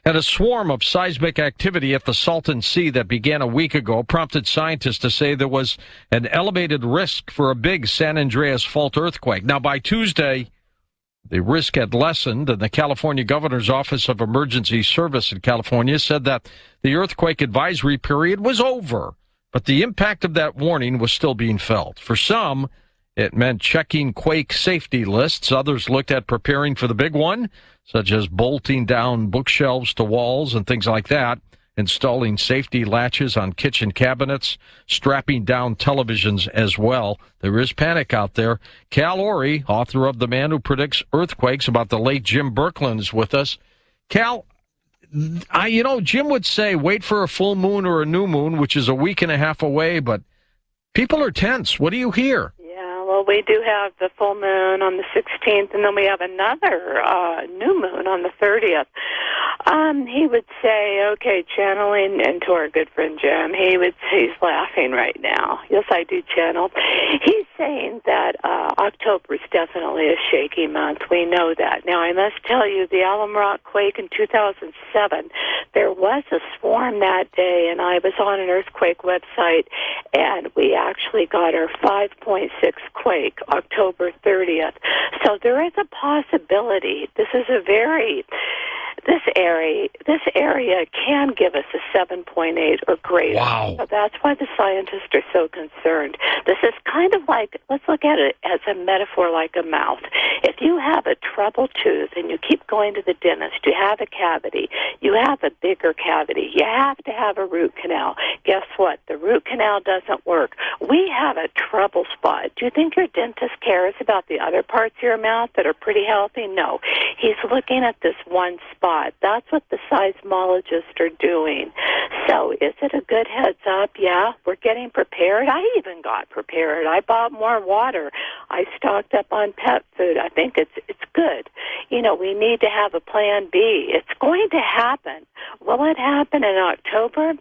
And a swarm of seismic activity at the Salton Sea that began a week ago prompted scientists to say there was an elevated risk for a big San Andreas Fault earthquake. Now, by Tuesday, the risk had lessened, and the California Governor's Office of Emergency Service in California said that the earthquake advisory period was over, but the impact of that warning was still being felt. For some, it meant checking quake safety lists. Others looked at preparing for the big one, such as bolting down bookshelves to walls and things like that, installing safety latches on kitchen cabinets, strapping down televisions as well. There is panic out there. Callie, author of The Man Who Predicts Earthquakes, about the late Jim Birkeland, is with us. Cal, Jim would say wait for a full moon or a new moon, which is a week and a half away, but people are tense. What do you hear? Well, we do have the full moon on the 16th, and then we have another new moon on the 30th. He would say, okay, channeling into our good friend Jim, he's laughing right now. Yes, I do channel. He's saying that October is definitely a shaky month. We know that. Now, I must tell you, the Alum Rock quake in 2007, there was a swarm that day, and I was on an earthquake website, and we actually got our 5.6 quake October 30th. So there is a possibility. This area can give us a 7.8 or greater. Wow. So that's why the scientists are so concerned. This is kind of like, let's look at it as a metaphor like a mouth. If you have a troubled tooth and you keep going to the dentist, you have a cavity, you have a bigger cavity, you have to have a root canal. Guess what? The root canal doesn't work. We have a trouble spot. Do you think your dentist cares about the other parts of your mouth that are pretty healthy? No. He's looking at this one spot. That's what the seismologists are doing. So is it a good heads up? Yeah, we're getting prepared. I even got prepared. I bought more water. I stocked up on pet food. I think it's good. We need to have a plan B. It's going to happen. Will it happen in October?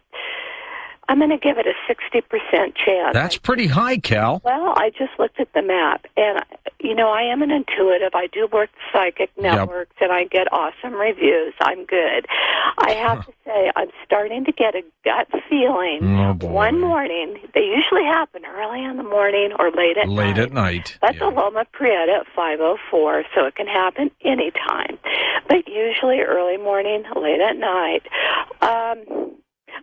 I'm going to give it a 60% chance. That's pretty high, Cal. Well, I just looked at the map, and, I am an intuitive. I do work the psychic networks, and I get awesome reviews. I'm good. I have to say, I'm starting to get a gut feeling. Oh, boy. One morning, they usually happen early in the morning or late at night. Late at night. That's a Loma Prieta at 5:04, so it can happen anytime. But usually early morning, late at night.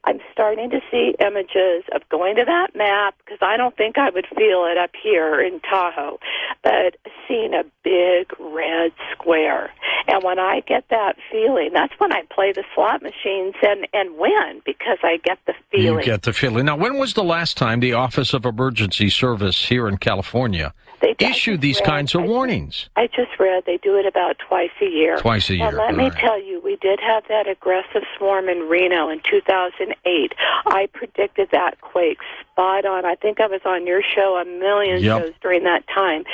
I'm starting to see images of going to that map, because I don't think I would feel it up here in Tahoe, but seeing a big red square. And when I get that feeling, that's when I play the slot machines and win, because I get the feeling. You get the feeling. Now, when was the last time the Office of Emergency Service here in California issued these kinds of warnings? I just read they do it about twice a year. Twice a year. And let me tell you, we did have that aggressive swarm in Reno in 2008. I predicted that quake spot on. I think I was on your show a million shows during that time.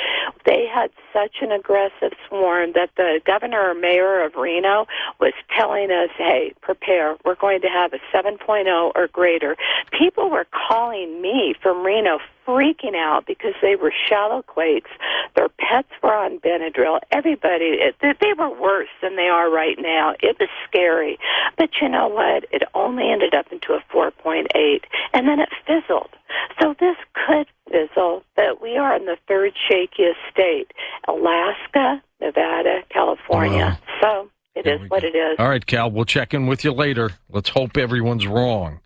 They had such an aggressive swarm that the governor or mayor of Reno was telling us, hey, prepare. We're going to have a 7.0 or greater. People were calling me from Reno freaking out because they were shallow quakes. Their pets were on Benadryl. Everybody, they were worse than they are right now. It was scary. But you know what? It only ended up into a 4.8, and then it fizzled. So this could fizzle, but we are in the third shakiest state, Alaska, Nevada, California. So it is what it is. All right, Cal, we'll check in with you later. Let's hope everyone's wrong.